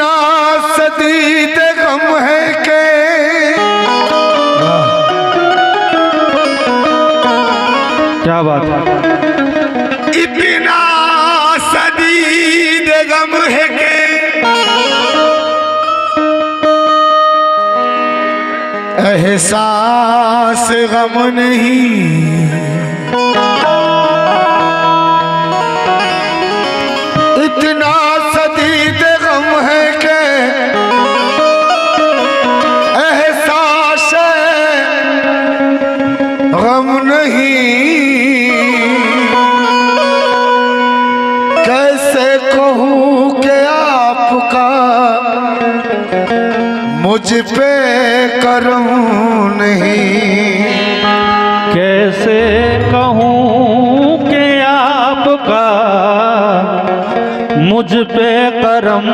इतना शदीद गम है के क्या बात है। इतना शदीद गम है के एहसास गम नहीं, इतना शदीद गम है के एहसास गम नहीं। कैसे कहूँ कि आपका मुझ पे करम नहीं, कैसे कहूँ कि आपका मुझ पे करम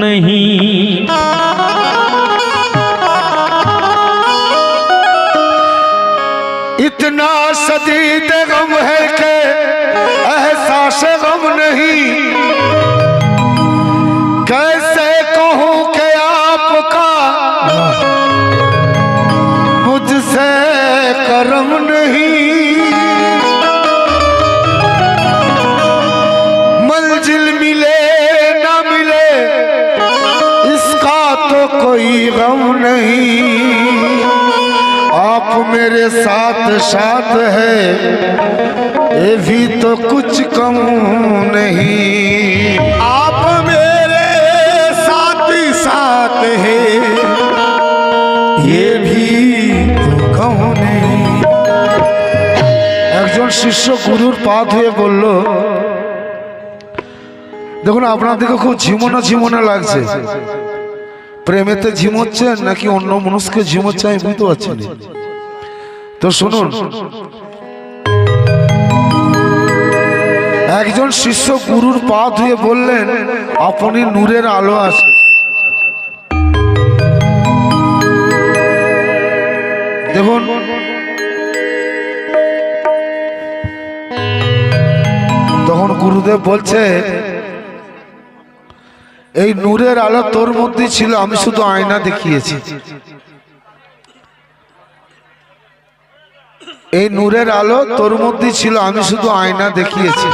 नहीं। इतना शदीद गम है कि एहसास गम नहीं। कैसे कहूँ कि आपका मुझसे करम नहीं। मंजिल मिले ना मिले इसका तो कोई गम नहीं। आप मेरे साथ साथ है ये भी तो कुछ कम नहीं। आप मेरे साथ साथ है ये भी तो कम नहीं। একজন শিষ্য গুরুর পা ধুয়ে বলল, দেখুন আপনাদেরকে খুব ঝিমোনো ঝিমোনো লাগছে, প্রেমেতে ঝিমোচ্ছেন নাকি অন্য মানুষকে ঝিমোচ্ছে আমি বুঝতে পারছি না। তো শুনুন, একজন শিষ্য গুরুর পা ধুয়ে বললেন আপনি নূরের আলো আছে। দেখুন তখন গুরুদেব বলছে এই নূরের আলো তোর মধ্যে ছিল, আমি শুধু আয়না দেখিয়েছি। এই নূরের আলো তোর মধ্যে ছিল, আমি শুধু আয়না দেখিয়েছি।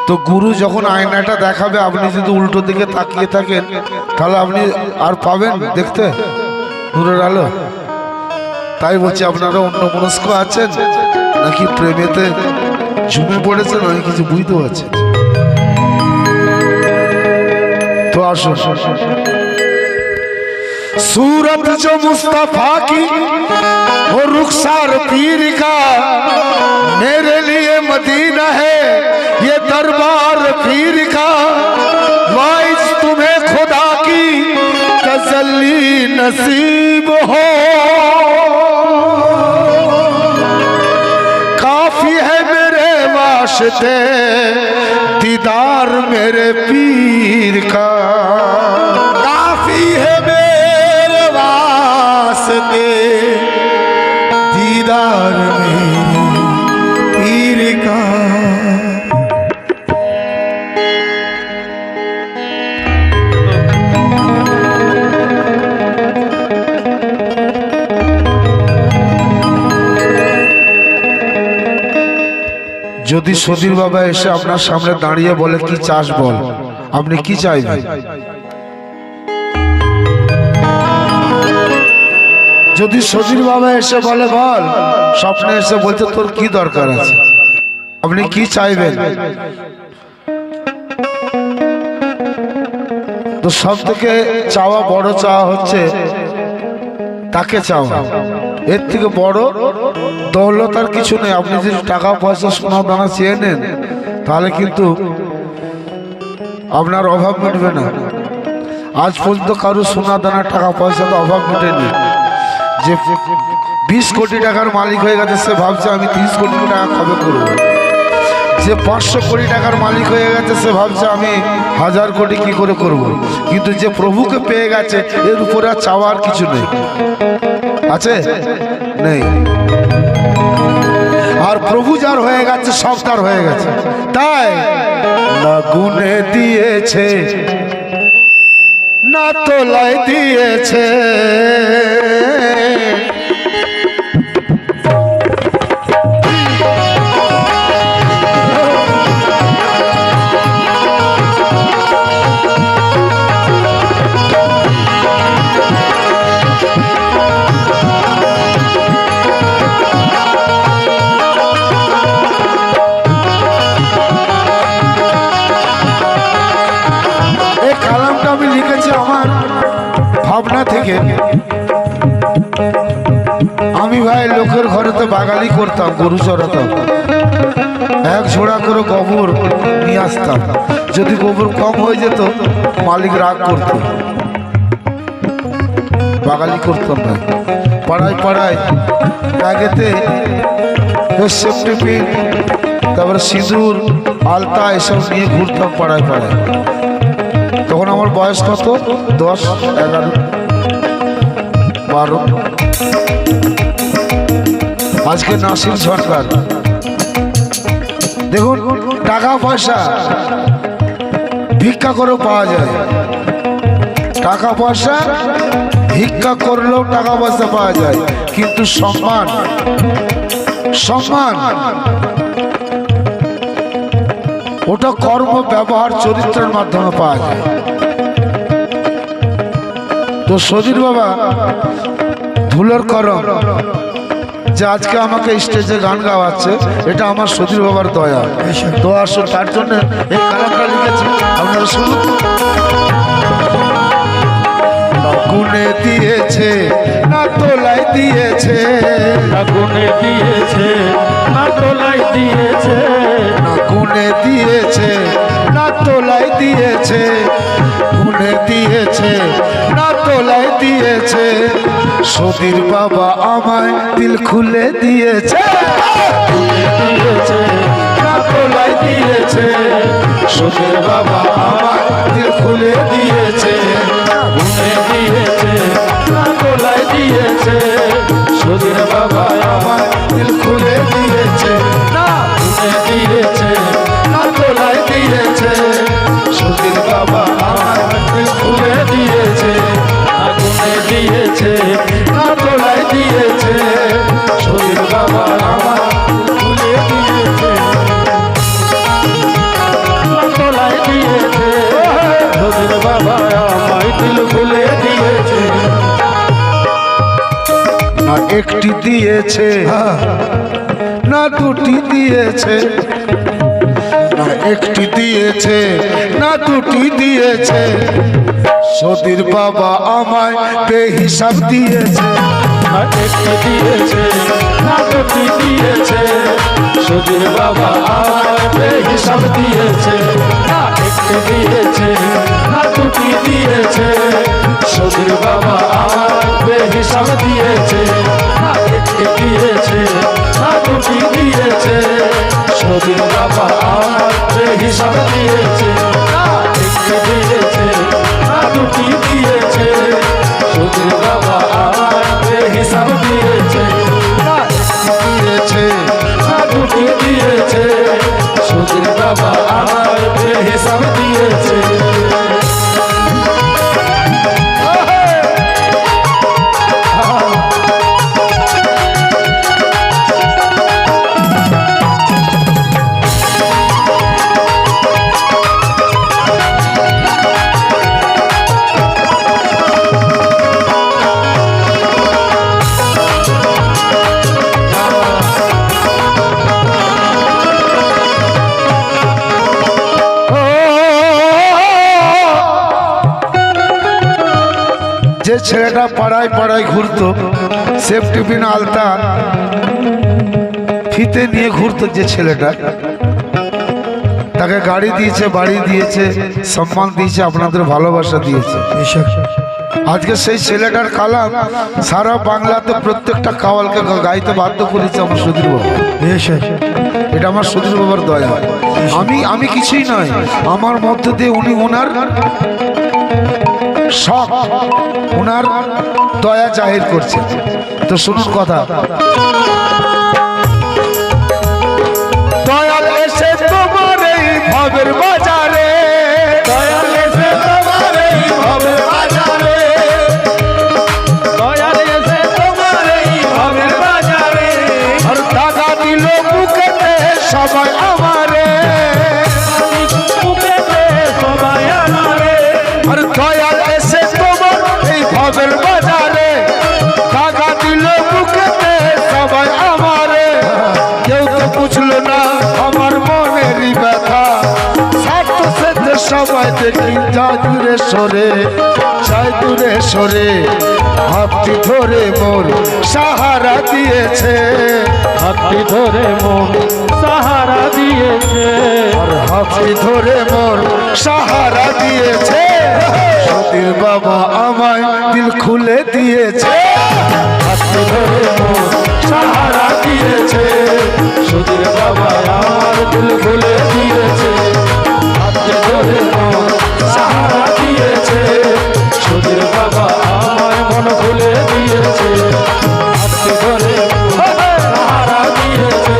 তো গুরু যখন আয়নাটা দেখাবে আপনি যদি উল্টো দিকে তাকিয়ে থাকেন তাহলে আপনি আর পাবেন দেখতে নূরের আলো? তাই বলছি আপনারা অন্য মনস্ক আছেন নাকি প্রেমেতে ঝুমে পড়েছেন আমি কিছু বুঝতে পারছি। तो आशो सूरत जो मुस्तफा की वो रुखसार पीर का, मेरे लिए मदीना है ये दरबार पीर का। वाइज तुम्हें खुदा की तसल्ली नसीब हो, काफी है मेरे वास्ते दीदार मेरे पीर का। काफी है मेरे वास्ते दीदार मेरे पीर का। যদি সদীর বাবা এসে আপনার সামনে দাঁড়িয়ে বলে কি চাস বল, আপনি কি চাইবেন? যদি সদীর বাবা এসে বলে বল, স্বপ্নে এসে বলতে তোর কি দরকার আছে, আপনি কি চাইবেন? তো সব থেকে চাওয়া বড় চাওয়া হচ্ছে তাকে চাওয়া। এর থেকে বড় দৌলত আর কিছু নেই। আপনি যদি টাকা পয়সা সোনা দানা চেয়ে নেন তাহলে কিন্তু আপনার অভাব মিটবে না। আজ পর্যন্ত কারো সোনা দানা টাকা পয়সা তো অভাব মেটেনি। যে 20 কোটি টাকার মালিক হয়ে গেছে সে ভাবছে আমি 30 কোটি টাকা কবে করব। যে 500 কোটি টাকার মালিক হয়ে গেছে সে ভাবছে আমি 1000 কোটি কি করে করব। কিন্তু যে প্রভুকে পেয়ে গেছে এর উপরে আর চাওয়ার কিছু নেই, আছে নেই। আর প্রভু যার হয়ে গেছে সব তার হয়ে গেছে। তাই না গুনে দিয়েছে তোলাই দিয়েছে। আমি লিখেছি আমার ভাবনা থেকে। আমি ভাই লোকের ঘরেতে বাগালি করতাম, গরু চড়াতাম, এক ঝোড়া করে গোবর নিয়ে আসতাম। যদি গোবর কম হয়ে যেত মালিক রাগ করত, বাগালি করতাম না। পাড়ায় পাড়ায় ব্যাগেতে টিফিন, তারপরে সিঁদুর আলতা এসব নিয়ে ঘুরতাম পাড়ায় পাড়ায়। তখন আমার বয়স কত? 10, 11, 12। আজকে নাসির সরকার দেখুন, টাকা পয়সা ভিক্ষা করেও পাওয়া যায়। টাকা পয়সা ভিক্ষা করলেও টাকা পয়সা পাওয়া যায়, কিন্তু সম্মান সম্মান ওটা কর্ম, ব্যবহার, চরিত্রের মাধ্যমে পাওয়া যায়। তো সজির বাবা ধুলোর করম যে আজকে আমাকে স্টেজে গান গাওয়াচ্ছে, এটা আমার সজির বাবার দয়া। তো আসো, তার জন্য এই কালামটা লিখেছি, আপনারা শুনুন। গুনে দিয়েছে না তোলাই দিয়েছে, গুনে দিয়েছে না তোলাই দিয়েছে, না গুনে দিয়েছে না তোলাই দিয়েছে, গুনে দিয়েছে না তোলাই দিয়েছে। সদীর বাবা আমায় দিল খুলে দিয়েছে, গুনে দিয়েছে না তোলাই দিয়েছে। সদীর বাবা আমায় দিল খুলে দিয়েছে, গুনে দিয়েছে না তোলাই দিয়েছে, সদীর বাবা আমায় দিল খুলে দিয়েছে। না গুনে দিয়েছে না তোলাই দিয়েছে, সদীর বাবা আমায় দিল খুলে দিয়েছে। গুনে দিয়েছে না তোলাই দিয়েছে, সদীর বাবা আমায় দিল খুলে দিয়েছে। না তোলাই দিয়েছে, সদীর বাবা আমায় দিল খুলে দিয়েছে। না একটি দিয়েছে না দুটি দিয়েছে, না একটি দিয়েছে না দুটি দিয়েছে। সদীর বাবা আমায় বেহিসাব দিয়েছে, না একটি দিয়েছে না দুটি দিয়েছে, সদীর বাবা আমায় বেহিসাব দিয়েছে। না একটি দিয়েছে না দুটি দিয়েছে, সদীর বাবা আমায় বেহিসাব দিয়েছে। না একটি দিয়েছে না দুটি দিয়েছে, সদীর বাবা আমায় বেহিসাব দিয়েছে। না একটি দিয়েছে না দুটি দিয়েছে, সদীর বাবা আমায় বেহিসাব দিয়েছে। না একটি দিয়েছে না দুটি দিয়েছে, সদীর বাবা আমায় বেহিসাব দিয়েছে। যে ছেলেটা পাড়ায় পাড়ায় ঘুরতো, সেফটি পিন আলতা ফিতে নিয়ে ঘুরতো, যে ছেলেটা, তাকে গাড়ি দিয়েছে, বাড়ি দিয়েছে, সম্মান দিয়েছে, আপনাদের ভালোবাসা দিয়েছে। আজকে সেই ছেলেটার কালাম সারা বাংলাতে প্রত্যেকটা কাওয়ালকে গাইতে বাধ্য করেছে আমার সদীর বাবা। এটা আমার সদীর বাবার দয়া। আমি কিছুই নয়, আমার মধ্যে দিয়ে উনি ওনার শখ, ওনার দয়া জাহির করছে। তো শুনুন কথা। দয়াল এসে তোমার এই ভবের বাজারে, দয়াল এসে তোমার এই ভবের বাজারে, আর দয়াল এসে তোমার এই ভবের বাজারে টাকা দিল বুকেতে সবাই আমারে কেউ তো বুঝলো না আমার মনেরই ব্যথা স্বার্থ সেদ্ধ সবাই দেখি যায় দূরে সরে যায় দূরে সরে হাতটি ধরে মোর সাহারা দিয়েছে হাতটি ধরে মন সাহারা দিয়েছে আর হাতটি ধরে মোর সাহারা দিয়েছে সতীর বাবা আমায় দিল খুলে দিয়েছে হাতটি ধরে মন সাহারা দিয়েছে সুধীর বাবা আমার দিল খুলে দিয়েছে হাতটি ধরে মন সাহারা দিয়েছে সুধীর বাবা আমায় মন খুলে দিয়েছে হাতটি ধরে সাহারা দিয়েছে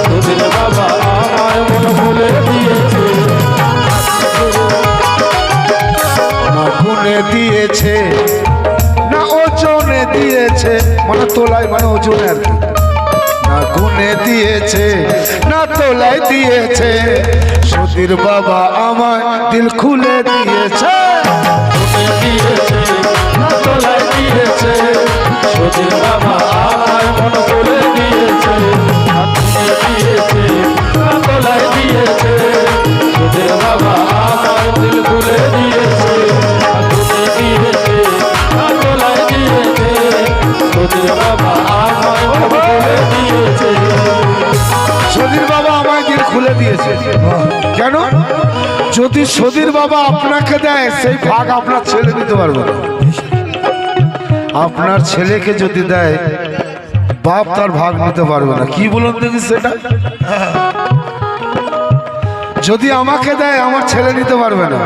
সুধীর বাবা আমায় মন খুলে দিয়েছে না গুনে দিয়েছে না ওজনে দিয়েছে মানে তোলায় মানে ওজনে আর কি না গুনে দিয়েছে না তোলায় দিয়েছে সতীর বাবা আমায় দিল খুলে দিয়েছে খুলে দিয়েছে না তোলায় দিয়েছে সুধীর বাবা আমায় মন খুলে দিয়েছে হাতটি দিয়েছে না তোলায় দিয়েছে সুধীর বাবা আমায় দিল খুলে দিয়েছে হাতটি দিয়েছে না তোলায় দিয়েছে সুধীর বাবা আমায় মন খুলে দিয়েছে সতীর বাবা আমায় দিল খুলে দিয়েছে কেন যদি সতীর বাবা আপনাকে দেয় সেই ভাগ আপনার ছেলে নিতে পারবে না আপনার ছেলেকে যদি দেয় বাপ তার ভাগ নিতে পারবে না কি বলুন দেখি সেটা যদি আমাকে দেয় আমার ছেলে নিতে পারবে না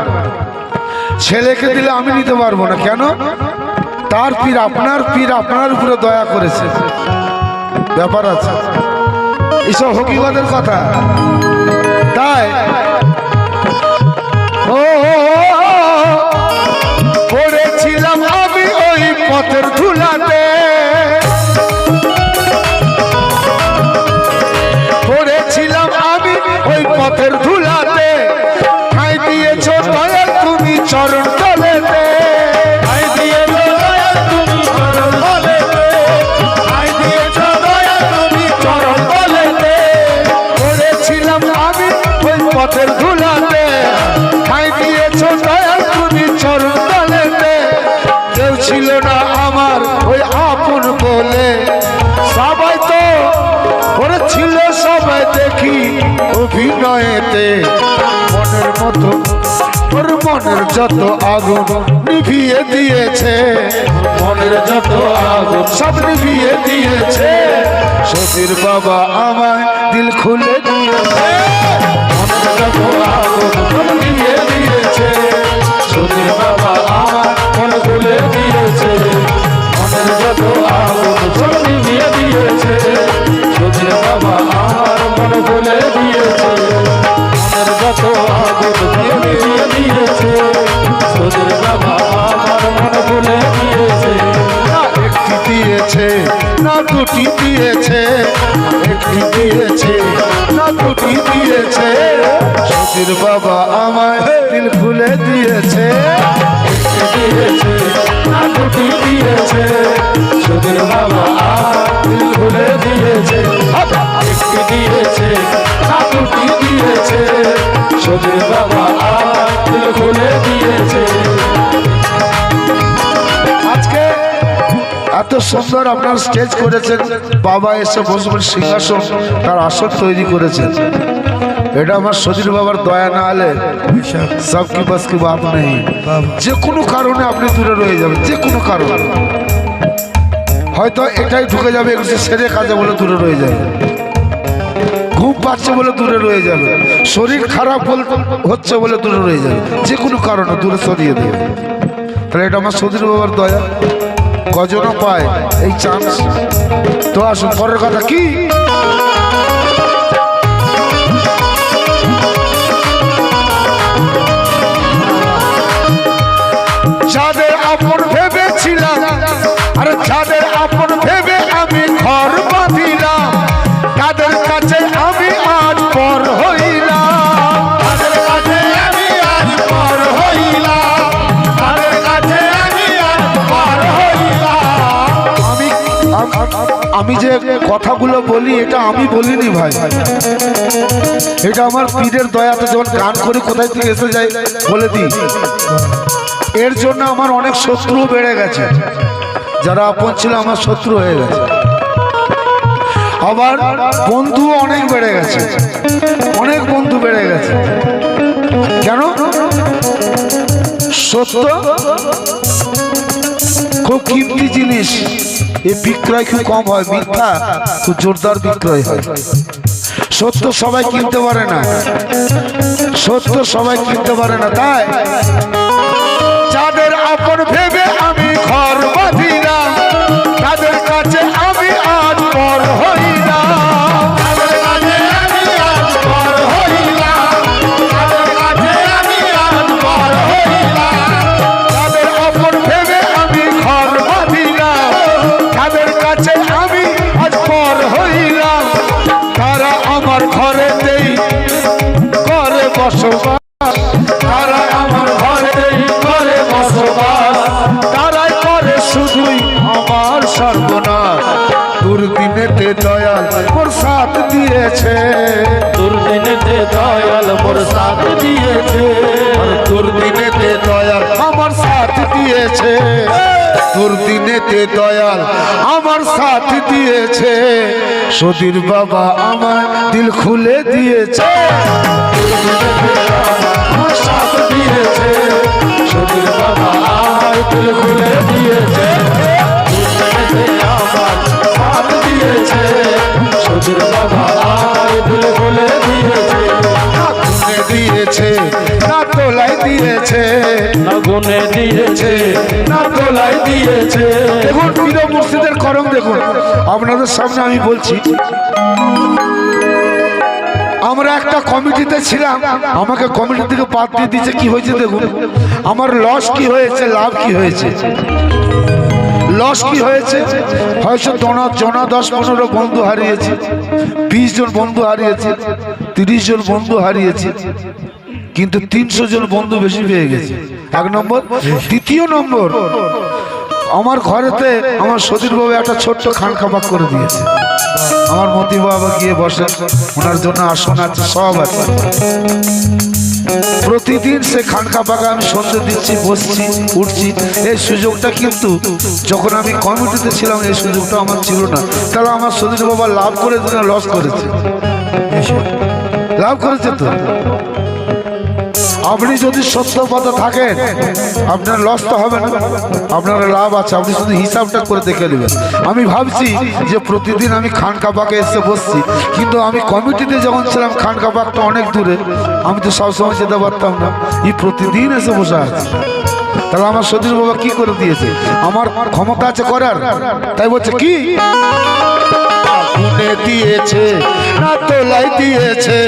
ছেলেকে দিলে আমি নিতে পারবো না কেন তার পীর আপনার উপরে দয়া করেছে ব্যাপার আছে এসব হকিকতের কথা তাই ও পড়েছিলাম আমি ওই পথের ধুলাতে পড়েছিলাম আমি ওই পথের ধুলাতে খাই দিয়েছ দয়াল তুমি চরণ তলেতে খাই দিয়েছো দয়াল তুমি চরণ তলেতে খাই দিয়েছ দয়াল তুমি চরণ তলেতে পড়েছিলাম আমি ওই পথের ধুলাতে খাই দিয়েছ দয়াল তুমি চরণ তলেতে কেউ ছিল না আমার ওই আপন বলে সবাই তো ওরা ছিল সবাই দেখি অভিনয়েতে মনের মতো ওর মনের যত আগুন নিভিয়ে দিয়েছে মনের যত আগুন সব নিভিয়ে দিয়েছে সতীর বাবা আমায় দিল খুলে দিয়েছে মনের যত আগুন সব নিভিয়ে দিয়েছে সুধীর বাবা আমার মন খুলে দিয়েছে মনের যত আগুন সব নিভিয়ে দিয়েছে সুধীর বাবা আমার মন খুলে দিয়েছে মনের যত আগুন সব নিভিয়ে দিয়েছে সুধীর বাবা আমার মন খুলে দিয়েছে না একটি দিয়েছে না দুটি দিয়েছে একটি দিয়েছে না দুটি দিয়েছে সতীর বাবা আমায় দিল খুলে দিয়েছে একটি দিয়েছে না দুটি দিয়েছে সুধীর বাবা আমার দিল খুলে দিয়েছে একটি দিয়েছে না দুটি দিয়েছে সুধীর বাবা আমার দিল খুলে দিয়েছে আজকে এত সুন্দর আপনার স্টেজ করেছেন বাবা এসে বসবেন সিংহাসন তার আসন তৈরি করেছেন এটা আমার সতীর বাবার দয়া না হলে সব কি বাস কি বাপ নেই যে কোনো কারণে আপনি দূরে রয়ে যাবেন যে কোনো কারণে হয়তো এটাই ঢুকে যাবে একটু সেরে কাজে বলে দূরে রয়ে যাবে ঘুম পাচ্ছে বলে দূরে রয়ে যাবে শরীর খারাপ হচ্ছে বলে দূরে রয়ে যাবে যে কোনো কারণে দূরে সরিয়ে দেবে তাহলে এটা আমার সতীর বাবার দয়া কজনও পায় এই চান্স তো আসুন পরের কথা কি যাদের আপন ভেবেছিলাম আর যাদের আপন ভেবে আমি ঘর বাঁধিলাম তাদের কাছে আমি আজ পর হইলাম তাদের কাছে আমি আজ পর হইলাম আমি যে কথাগুলো বলি এটা আমি বলিনি ভাই, এটা আমার পীরের দয়াতে যখন গান করে কোথায় থেকে এসে যায় বলে দিই। এর জন্য আমার অনেক শত্রু বেড়ে গেছে, যারা আপন ছিল আমার শত্রু হয়ে গেছে, আবার বন্ধু অনেক বেড়ে গেছে, অনেক বন্ধু বেড়ে গেছে। কেন? সত্য খুব কিমতি জিনিস, এই বিক্রয় খুব কম হয়, মিথ্যা খুব জোরদার বিক্রয় হয়। সত্য সবাই কিনতে পারে না, সত্য সবাই কিনতে পারে না। তাই যাদের আপন ভেবে আমি ঘর বাঁধিলাম, তাদের কাছে আমি আজ পর হইলাম, তাদের কাছে আমি আজ পর হইলাম, তাদের কাছে আমি আজ পর হইলাম। তাদের আপন ভেবে আমি ঘর বাঁধিলাম, তাদের কাছে আমি আজ পর হইলাম। তারা আমার ঘরেতেই করে বসবাস, তারা আমার ঘরেতেই করে বসবাস, তারাই করে শুধুই আমার সর্বনাশ। দুর্দিনেতে দয়াল মোর সাথ দিয়েছে, দুর্দিনেতে দয়াল মোর সাথ দিয়েছে, দুর্দিনেতে দয়াল আমার সাথ দিয়েছে, দুর্দিনেতে দয়াল আমার সাথ দিয়েছে। সদীর বাবা আমার দিল খুলে দিয়েছে, আমার সাথ দিয়েছে, সদীর বাবা আমার দিল খুলে দিয়েছে, দুর্দিনেতে আমার সাথ দিয়েছে, সদীর বাবা আমার দিল খুলে দিয়েছে। গুনে দিয়েছে না তোলাই দিয়েছে, না গুনে দিয়েছে না তোলাই দিয়েছে। দেখুন পীর মুর্শিদের করম দেখুন, আপনাদের সামনে আমি বলছি। আমরা একটা কমিটিতে ছিলাম, আমাকে কমিটি থেকে বাদ দিয়ে দিয়েছে। কি হয়েছে দেখুন, আমার লস কি হয়েছে, লাভ কি হয়েছে। লস কি হয়েছে, হয়তো জনা 10-15 বন্ধু হারিয়েছি, 20 জন বন্ধু হারিয়েছি, 30 জন বন্ধু হারিয়েছি, কিন্তু 300 জন বন্ধু বেশি পেয়ে গেছে। 1 নম্বর। দ্বিতীয় নম্বর, আমার ঘরেতে আমার সদীর বাবু একটা ছোট্ট খানকা পাক করে দিয়েছে। আমার মতি বাবা গিয়ে বসে, ওনার জন্য আসন আছে, সব আছে। প্রতিদিন সে খানকা পাকা আমি সন্ধ্যে দিচ্ছি, বসছি, উঠছি। এই সুযোগটা কিন্তু যখন আমি কমিটিতে ছিলাম এই সুযোগটা আমার ছিল না। তাহলে আমার সদীর বাবা লাভ করেছে না লস করেছে? লাভ করেছে তো। আপনি যদি সত্য পথে থাকেন আপনার লস তো হবে না, আপনার লাভ আছে। আপনি শুধু হিসাবটা করে দেখে নেবেন। আমি ভাবছি যে প্রতিদিন আমি খানকা পাকে এসে বসছি, কিন্তু আমি কমিটিতে যখন ছিলাম খানকা পাকটা অনেক দূরে, আমি তো সবসময় যেতে পারতাম না। এই প্রতিদিন এসে বসে আছে। তাহলে আমার সদীর বাবা কি করে দিয়েছে? আমার ক্ষমতা আছে করার, তাই বলছে কি গুনে দিয়েছে না তোলাই দিয়েছে,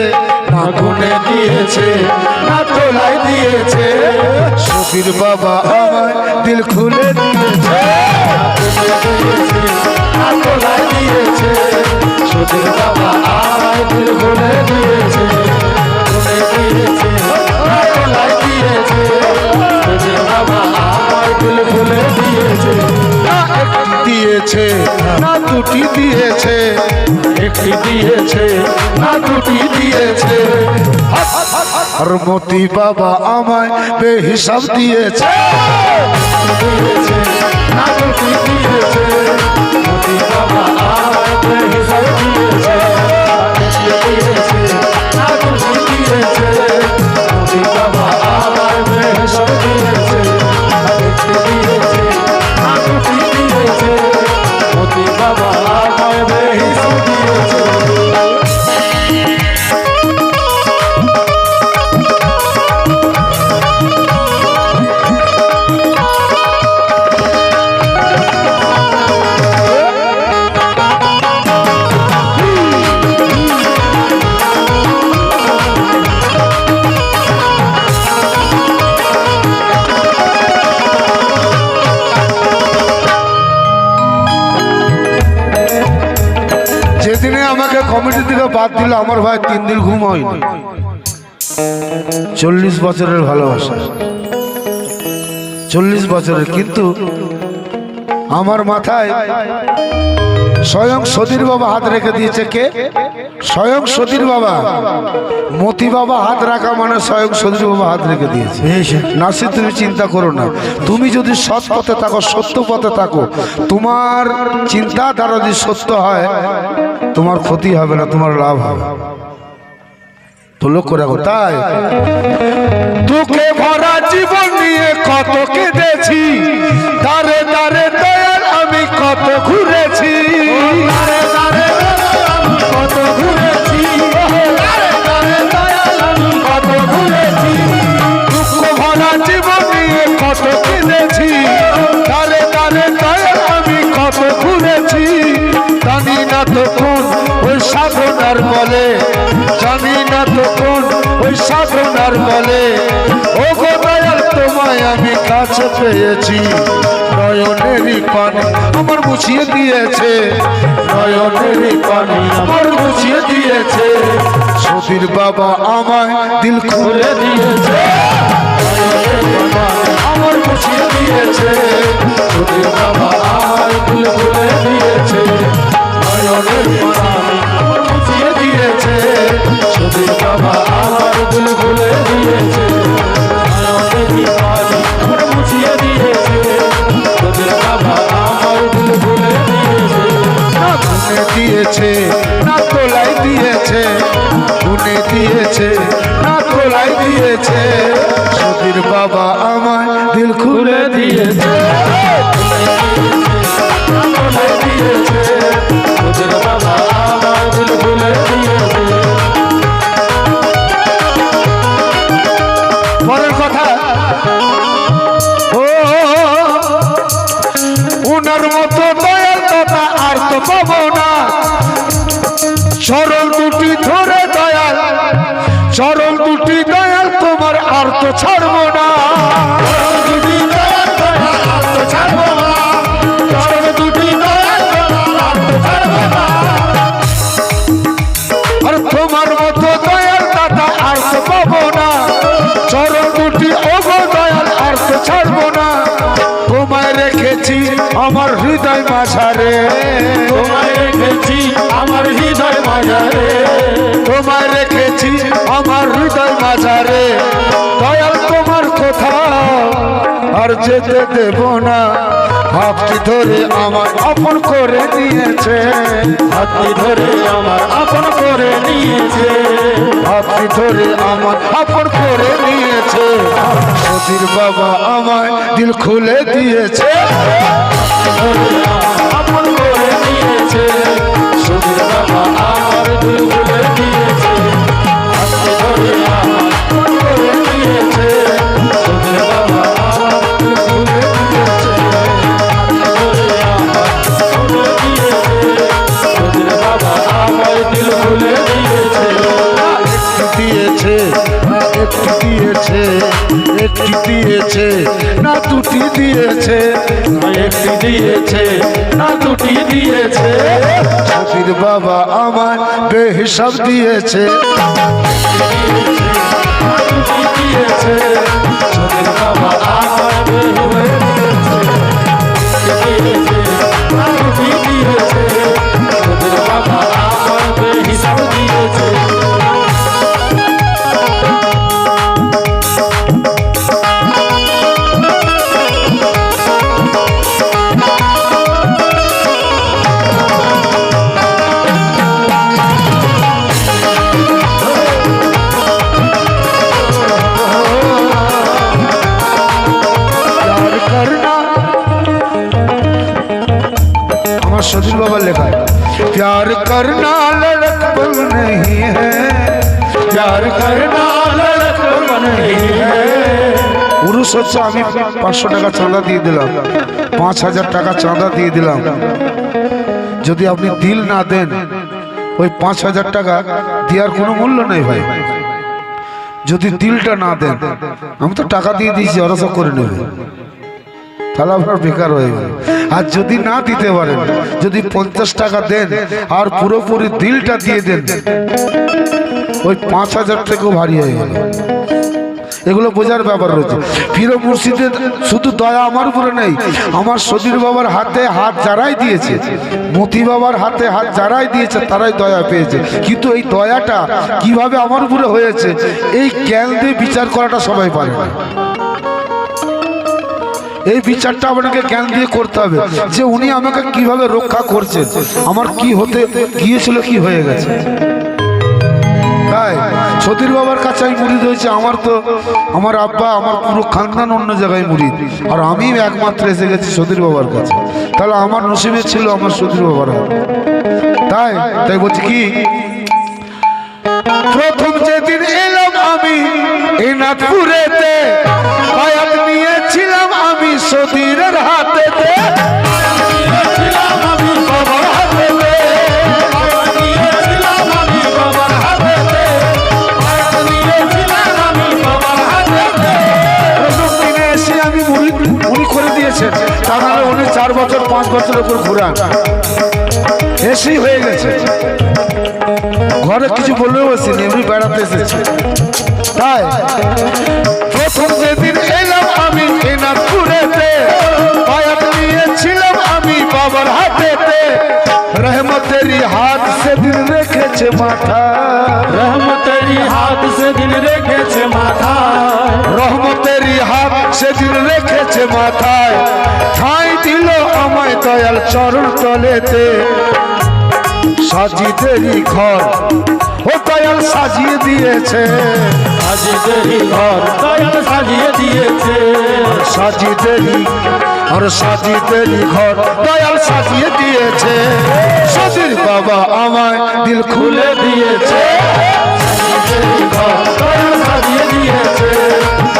না গুনে দিয়েছে না তোলাই দিয়েছে। সদীর বাবা আমার দিল খুলে দিয়েছে, না তোলাই দিয়েছে, সদীর বাবা আমার দিল খুলে দিয়েছে, খুলে দিয়েছে, না তোলাই দিয়েছে, সদীর বাবা আমার দিল খুলে দিয়েছে। না একটি দিয়েছে না দুটি দিয়েছে, একটি দিয়েছে না দুটি দিয়েছে, আর মতি বাবা আমায় বেহিসাব দিয়েছে। দিয়েছে না দুটি দিয়েছে, মতি বাবা আমার হিসাব দিয়েছে, দিয়েছে না দুটি দিয়েছে, মতি বাবা আমার হিসাব দিয়েছে, দিয়েছে না দুটি দিয়েছে, মতি বাবা আমার হিসাব দিয়েছে। যেদিনে আমাকে কমিটি থেকে বাদ দিল আমার ভাই 3 দিন ঘুম হয়নি। 40 বছরের ভালোবাসা, 40 বছরের। কিন্তু আমার মাথায় স্বয়ং সদীর বাবা হাত রেখে দিয়েছে। কে? স্বয়ং সদীর বাবা। মতি বাবা হাত রাখা মানে স্বয়ং সদীর বাবা হাত রেখে দিয়েছে। নাসি, তুমি চিন্তা করো না। তুমি যদি সৎ পথে থাকো, সত্য পথে থাকো, তোমার চিন্তাধারা যদি সত্য হয়, তোমার ক্ষতি হবে না, তোমার লাভ হবে। তো লক্ষ্য রাখো। তাই দুঃখে ভরা জীবন নিয়ে কত কেঁদেছি, দাঁড়ে দাঁড়ে দয়াল আমি কত ঘুরেছি, দাঁড়ে দাঁড়ে আমি কত ঘুরেছি, দাঁড়ে দাঁড়ে দয়াল আমি কত ঘুরেছি। দুঃখ ভরা জীবন নিয়ে কত কেঁদেছি, দাঁড়ে দাঁড়ে দয়াল আমি কত ঘুরেছি। জানি না তো কোন ওই সাধনার বলে, জানি না তো কোন ওই সাধনার বলে, ও গো দয়াল তোমায় আমি কাছে পেয়েছি। নয়নেরই পানি আমার মুছিয়ে দিয়েছে, নয়নেরই পানি আমার মুছিয়ে দিয়েছে। সদীর বাবা আমায় দিল খুলে দিয়েছে, নয়নেরই পানি আমার মুছিয়ে দিয়েছে। সদীর বাবা আমায় দিল খুলে দিয়েছে, নয়নেরই পানি আমার মুছিয়ে দিয়েছে। সদীর বাবা আমার দিল খুলে দিয়েছে, নয়নেরই পানি আমার মুছিয়ে দিয়েছে। সদীর বাবা আমার দিল খুলে দিয়েছে। না গুনে দিয়েছে না তোলাই দিয়েছে, গুনে দিয়েছে না তোলাই দিয়েছে। সদীর বাবা আমার দিল খুলে দিয়েছে, খুলে দিয়েছে। সদীর বাবা আমার দিল খুলে দিয়েছে। পরের কথা, ও উনার মতো দয়াল কথা আর তো পাবো না। চরণ দুটি ধরে দয়াল, চরণ দুটি দয়াল তোমার আর তো ছাড়বো না। চরণ দুটি দয়াল তোমার আর তো ছাড়বো না, চরণ দুটি দয়াল তোমার আর তো ছাড়বো না। আর তোমার মতো দয়াল দাদা আর তো পাবো না। চরণ দুটি ওগো দয়াল আর তো ছাড়বো না। তোমায় রেখেছি আমার হৃদয় মাঝারে, তোমায় রেখেছি আমার হৃদয় মাঝারে, তোমায় রেখেছি আমার হৃদয় মাঝারে। দয়াল তোমার কোথাও আর যেতে দেব না। হাতটি ধরে আমার আপন করে নিয়েছে, হাতটি ধরে আমার আপন করে নিয়েছে, হাতটি ধরে আমার আপন করে নিয়েছে। সদীর বাবা আমায় দিল খুলে দিয়েছে, আপন করে নিয়েছে। সদীর বাবা আমার দিল খুলে দিয়েছে, হাতটি ধরে আমার আপন করে নিয়েছে। সদীর বাবা আমার দিল খুলে দিয়েছে, সদীর বাবা আমার দিল খুলে দিয়েছে। দিয়েছে না একটি দিয়েছে, একটি দিয়েছে না দুটি দিয়েছে, একটি দিয়েছে না দুটি দিয়েছে। সদীর বাবা আমার বেহিসাব দিয়েছে, দুটি দিয়েছে। সদীর বাবা আমার বেহিসাব দিয়েছে, দুটি দিয়েছে। সদীর বাবা আমার বেহিসাব দিয়েছে। सदीर बाबा लिखा है, प्यार करना लड़कपन नहीं है, प्यार करना लड़कपन नहीं है। पुरुष হচ্ছে আমি 500 টাকা চাঁদা দিয়ে দিলাম, 5000 টাকা চাঁদা দিয়ে দিলাম। যদি আপনি দিল না দেন, ওই 5000 টাকা দেওয়ার কোনো মূল্য নেই ভাই। যদি দিলটা না দেন, আমি তো টাকা দিয়ে দিয়েছি, ওরা সব করে নেবে, তাহলে আপনার বেকার হয়ে গেল। আর যদি না দিতে পারেন, যদি 50 টাকা দেন আর পুরোপুরি দিলটা দিয়ে দেন, ওই 5000 থেকেও ভারী হয়ে গেল। এগুলো বোঝার ব্যাপার রয়েছে। পীর মুর্শিদের শুধু দয়া আমার উপরে নেই, আমার সদীর বাবার হাতে হাত যারাই দিয়েছে, মতি বাবার হাতে হাত যারাই দিয়েছে তারাই দয়া পেয়েছে। কিন্তু এই দয়াটা কিভাবে আমার উপরে হয়েছে এই জ্ঞান দিয়ে বিচার করাটা সবাই পারে না। এই বিচারটা আপনাকে জ্ঞান দিয়ে করতে হবে যে উনি আমাকে কিভাবে রক্ষা করছেন, আমার কি হতে গিয়েছিল, কি হয়ে গেছে। তাই সতীর বাবার কাছে আমি মুরিদ হয়েছে। আমার আব্বা আমার পুরো খানদান অন্য জায়গায় মুরিদ, আর আমি একমাত্র এসে গেছি সতীর বাবার কাছে। তাহলে আমার নসিবে ছিল আমার সতীর বাবার হাত। তাই বলছি কি, প্রথম যেদিন এলাম আমি এই নাথপুরেতে, আয়াত নিয়েছিলাম আমি সতীরের হাতেতে। উনি করে দিয়েছেন, তা নাহলে উনি 4 বছর 5 বছরের উপর ঘুরান এসেই হয়ে গেছে। ঘরে কিছু বললেও আসেনি, এমনি বেড়াতে এসেছে। তাই প্রথম যেদিন এলাম আমি এই নাথপুরেতে, আয়াত নিয়েছিলাম আমি বাবার হাতেতে। রহমতেরি হাত সেদিন রেখেছে মাথা, রহমতেরি হাত সেদিন রেখেছে মাথায়, রহমতেরি হাত সেদিন রেখেছে মাথায়। ঠাঁই দিল আমায় দয়াল চরণ তলেতে। সাজিদেরই ঘর ও দয়াল সাজিয়ে দিয়েছে, সাজিদেরই ঘর দয়াল সাজিয়ে দিয়েছে। সাজিদেরই আর সাজিদেরই ঘর দয়াল সাজিয়ে দিয়েছে। সতীর বাবা আমায় দিল খুলে দিয়েছে, সাজিদেরই ঘর দয়াল সাজিয়ে দিয়েছে।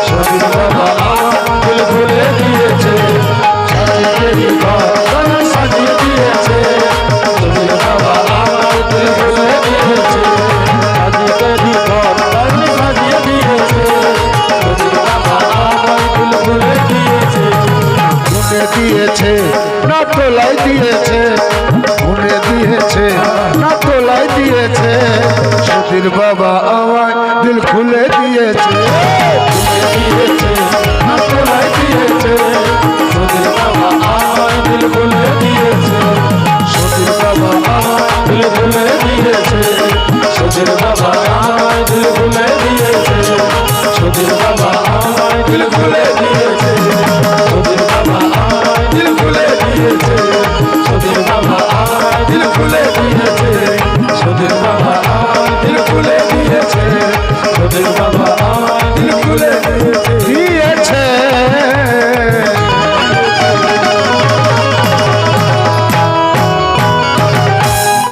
সতীর বাবা আমায় দিল খুলে দিয়েছে, সাজিদেরই ঘর দয়াল সাজিয়ে দিয়েছে। সতীর বাবা আমায় দিল খুলে দিয়েছে, সাজিদেরই ঘর দয়াল সাজিয়ে দিয়েছে। সতীর বাবা আমায় দিল খুলে দিয়েছে। খুলে দিয়েছে না তোলাই দিয়েছে, খুলে দিয়েছে না তোলাই দিয়েছে। সতীর বাবা আমায় দিল খুলে